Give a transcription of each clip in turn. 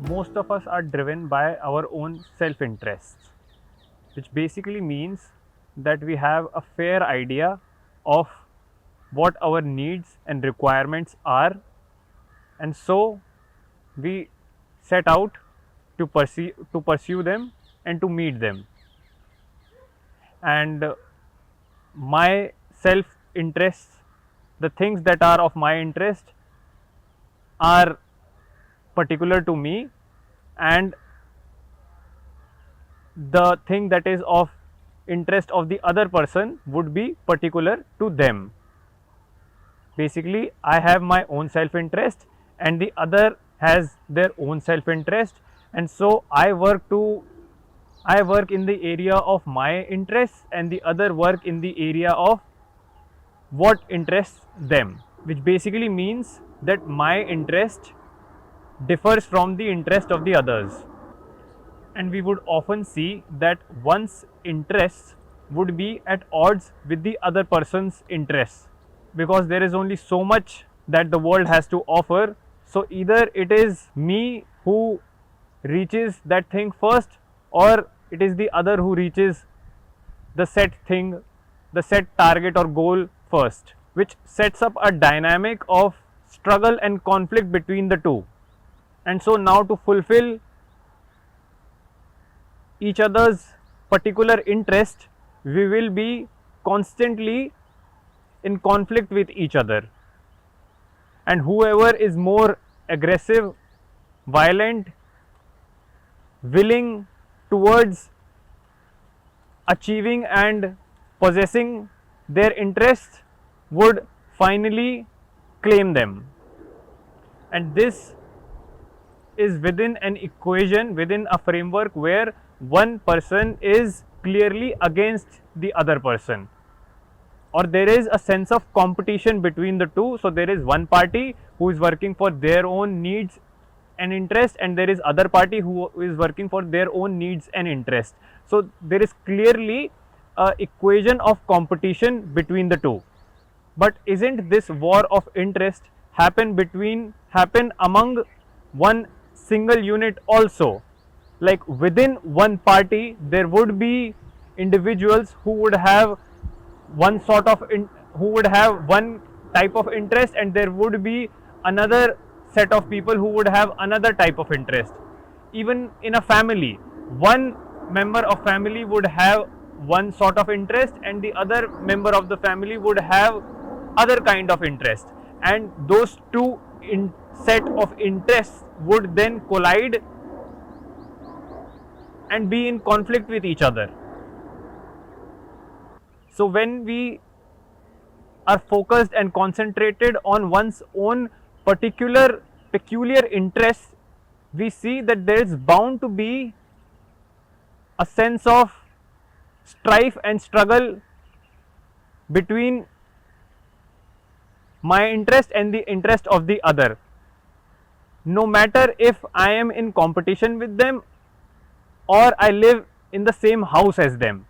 most of us are driven by our own self-interests, which basically means that we have a fair idea of what our needs and requirements are, and so we set out to pursue them and to meet them. And my self interests, the things that are of my interest, are particular to me, and the thing that is of interest of the other person would be particular to them. Basically, I have my own self interest and the other has their own self interest, and so I work in the area of my interests and the other work in the area of what interests them, which basically means that my interest differs from the interest of the others. And we would often see that one's interests would be at odds with the other person's interests, because there is only so much that the world has to offer. So either it is me who reaches that thing first, or it is the other who reaches the set thing, the set target or goal first, which sets up a dynamic of struggle and conflict between the two. And so now, to fulfill each other's particular interest, we will be constantly in conflict with each other. And whoever is more aggressive, violent, willing towards achieving and possessing their interests would finally claim them. And this is within an equation, within a framework where one person is clearly against the other person, or there is a sense of competition between the two. So there is one party who is working for their own needs and interest, and there is other party who is working for their own needs and interest. So there is clearly a equation of competition between the two. But isn't this war of interest happen among one single unit also? Like within one party there would be individuals who would have one type of interest, and there would be another set of people who would have another type of interest. Even in a family, one member of family would have one sort of interest and the other member of the family would have other kind of interest, and those two set of interests would then collide and be in conflict with each other. So when we are focused and concentrated on one's own peculiar interests, we see that there is bound to be a sense of strife and struggle between my interest and the interest of the other, no matter if I am in competition with them or I live in the same house as them.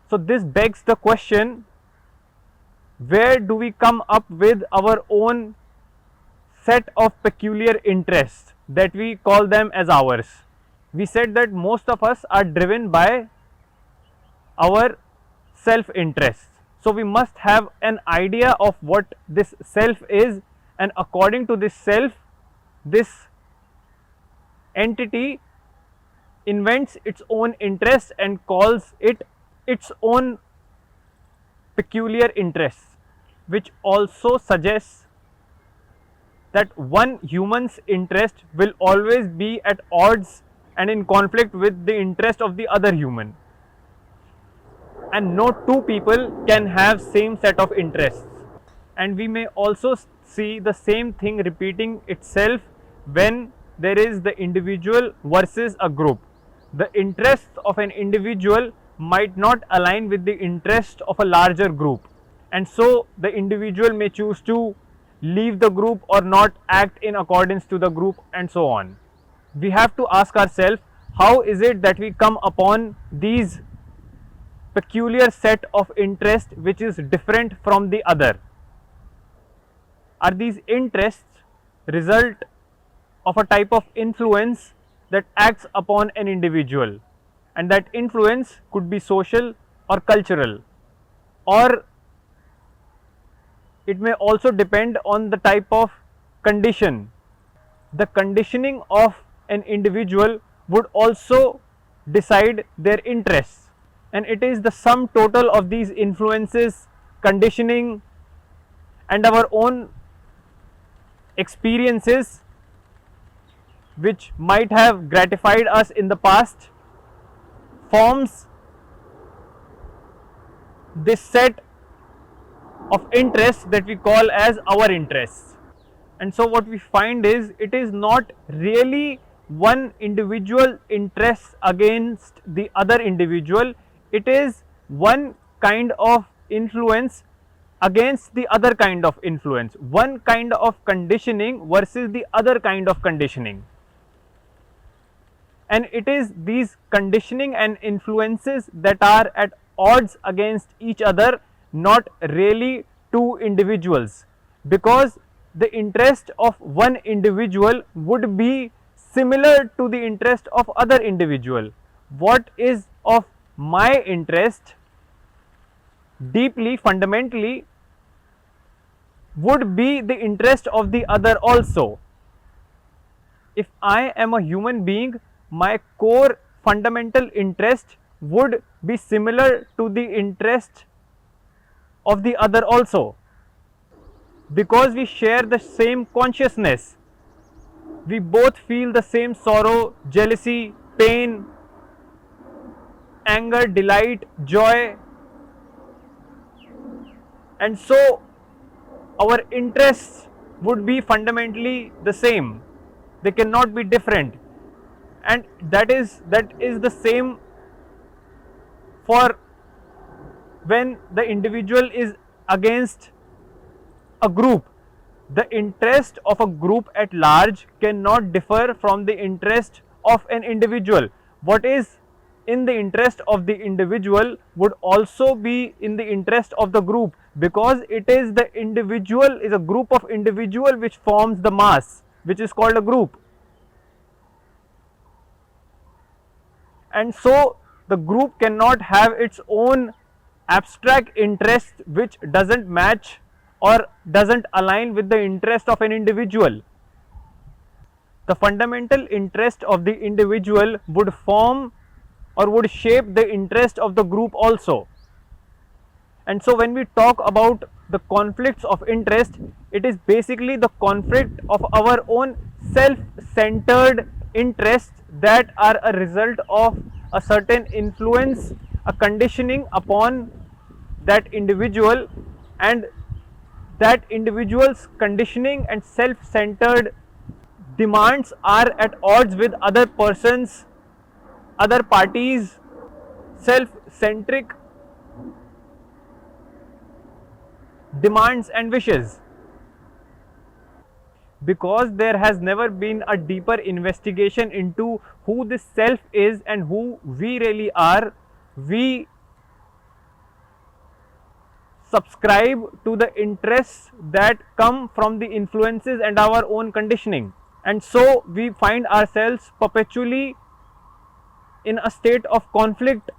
So this begs the question, where do we come up with our own set of peculiar interests that we call them as ours? We said that most of us are driven by our self interests. So we must have an idea of what this self is, and according to this self, this entity invents its own interest and calls it its own peculiar interests, which also suggests that one human's interest will always be at odds and in conflict with the interest of the other human, and no two people can have same set of interests. And we may also see the same thing repeating itself when there is the individual versus a group. The interests of an individual might not align with the interest of a larger group, and so the individual may choose to leave the group or not act in accordance to the group, and so on. We have to ask ourselves, how is it that we come upon these peculiar set of interest which is different from the other? Are these interests result of a type of influence that acts upon an individual, and that influence could be social or cultural, or it may also depend on the type of condition. The conditioning of an individual would also decide their interests, and it is the sum total of these influences, conditioning, and our own experiences which might have gratified us in the past forms this set of interests that we call as our interests. And so what we find is, it is not really one individual interest against the other individual, it is one kind of influence against the other kind of influence, one kind of conditioning versus the other kind of conditioning. And it is these conditioning and influences that are at odds against each other, not really two individuals, because the interest of one individual would be similar to the interest of other individual. What is of my interest deeply, fundamentally, would be the interest of the other also. If I am a human being, my core fundamental interest would be similar to the interest of the other also, because we share the same consciousness. We both feel the same sorrow, jealousy, pain, anger, delight, joy, and so our interests would be fundamentally the same. They cannot be different, and that is the same for when the individual is against a group. The interest of a group at large cannot differ from the interest of an individual. What is in the interest of the individual would also be in the interest of the group, because it is the individual, is a group of individual which forms the mass, which is called a group. And so the group cannot have its own abstract interest which doesn't match or doesn't align with the interest of an individual. The fundamental interest of the individual would form or would shape the interest of the group also. And so when we talk about the conflicts of interest, it is basically the conflict of our own self-centered interests that are a result of a certain influence, a conditioning upon that individual, and that individual's conditioning and self-centered demands are at odds with other persons, other parties, self-centric demands and wishes. Because there has never been a deeper investigation into who this self is and who we really are, we subscribe to the interests that come from the influences and our own conditioning. And so we find ourselves perpetually in a state of conflict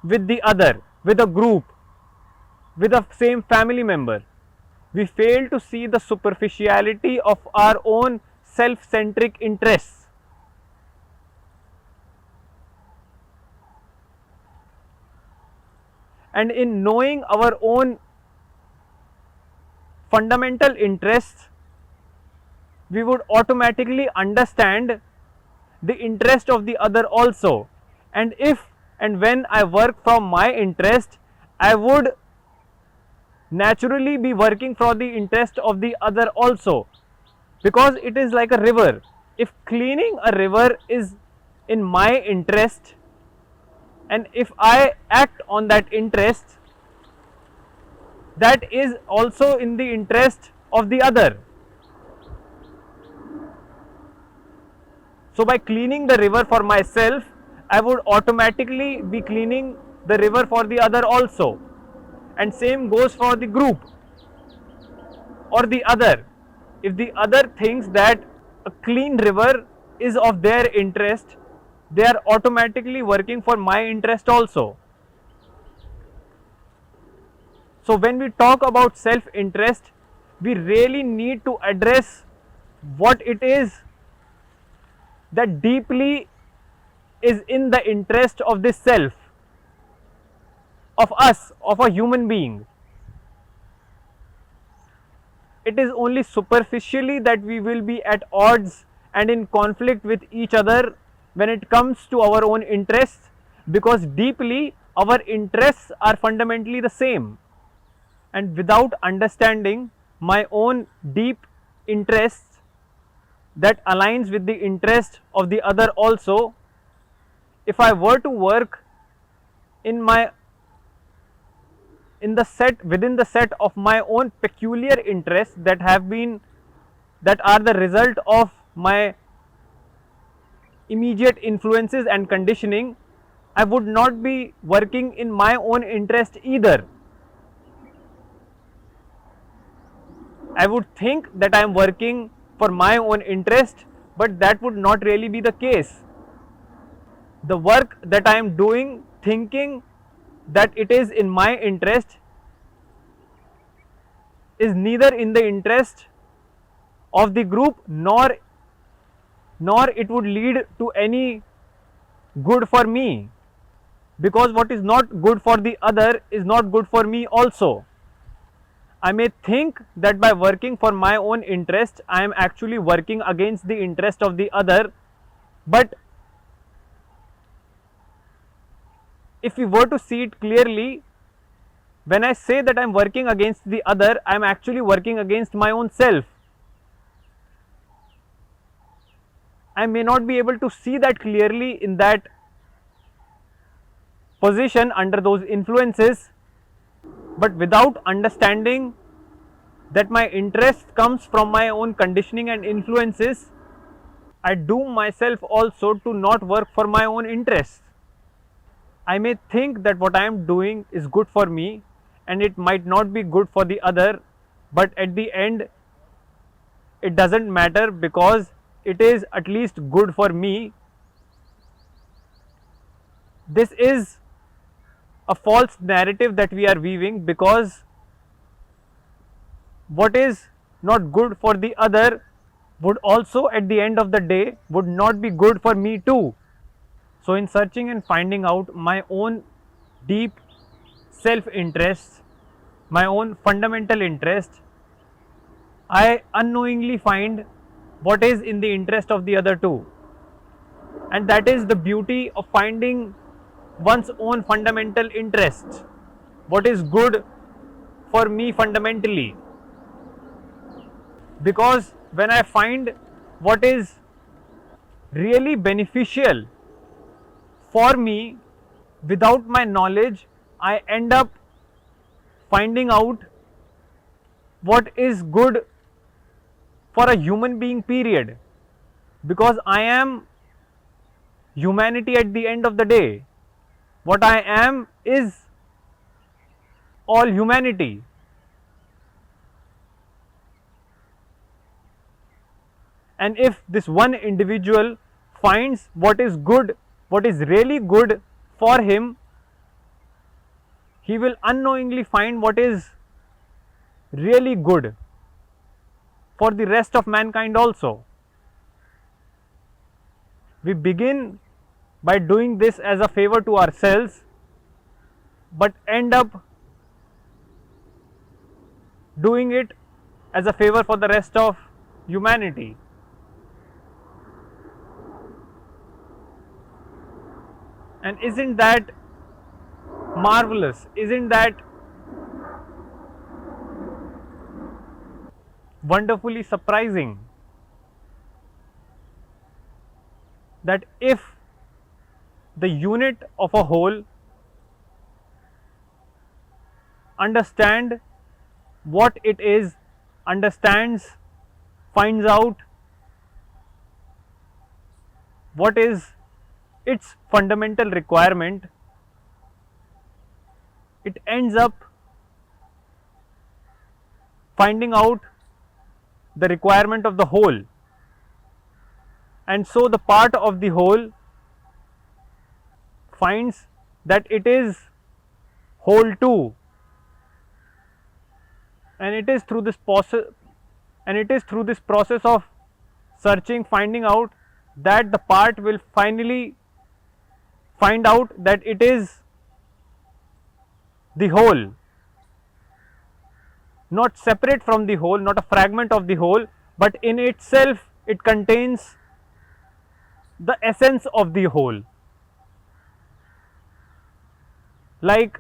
with the other, with a group, with the same family member. We fail to see the superficiality of our own self-centric interests. And in knowing our own fundamental interests, we would automatically understand the interest of the other also. And if and when I work from my interest, I would naturally be working for the interest of the other also, because it is like a river. If cleaning a river is in my interest, and if I act on that interest, that is also in the interest of the other. So by cleaning the river for myself, I would automatically be cleaning the river for the other also. And same goes for the group or the other. If the other thinks that a clean river is of their interest, they are automatically working for my interest also. So when we talk about self interest, we really need to address what it is that deeply is in the interest of this self, of us, of a human being. It is only superficially that we will be at odds and in conflict with each other when it comes to our own interests, because deeply our interests are fundamentally the same. And without understanding my own deep interests that aligns with the interest of the other also, if I were to work in my in the set within the set of my own peculiar interests that are the result of my immediate influences and conditioning, I would not be working in my own interest either. I would think that I am working for my own interest, but that would not really be the case. The work that I am doing, thinking that it is in my interest, is neither in the interest of the group nor it would lead to any good for me, because what is not good for the other is not good for me also. I may think that by working for my own interest I am actually working against the interest of the other, but if we were to see it clearly, when I say that I am working against the other, I am actually working against my own self. I may not be able to see that clearly in that position under those influences, but without understanding that my interest comes from my own conditioning and influences, I doom myself also to not work for my own interests. I may think that what I am doing is good for me and it might not be good for the other, but at the end it doesn't matter because it is at least good for me. This is a false narrative that we are weaving, because what is not good for the other would also at the end of the day would not be good for me too. So in searching and finding out my own deep self interest, my own fundamental interest, I unknowingly find what is in the interest of the other too. And that is the beauty of finding one's own fundamental interests. What is good for me fundamentally? Because when I find what is really beneficial for me without my knowledge, I end up finding out what is good for a human being, period. Because I am humanity at the end of the day. What I am is all humanity. And if this one individual finds what is good, what is really good for him, he will unknowingly find what is really good for the rest of mankind also. We begin by doing this as a favor to ourselves, but end up doing it as a favor for the rest of humanity. And isn't that marvelous? Isn't that wonderfully surprising? That if the unit of a whole understand what it is, understands, finds out what is its fundamental requirement, it ends up finding out the requirement of the whole. and so the part of the whole finds that it is whole too, and it is through this process of searching, finding out, that the part will finally find out that it is the whole, not separate from the whole, not a fragment of the whole, but in itself it contains the essence of the whole. Like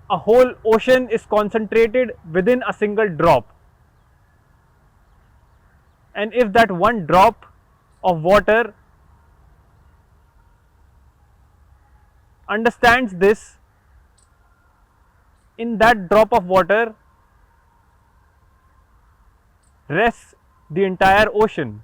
a whole ocean is concentrated within a single drop, and if that one drop of water understands this, in that drop of water rests the entire ocean.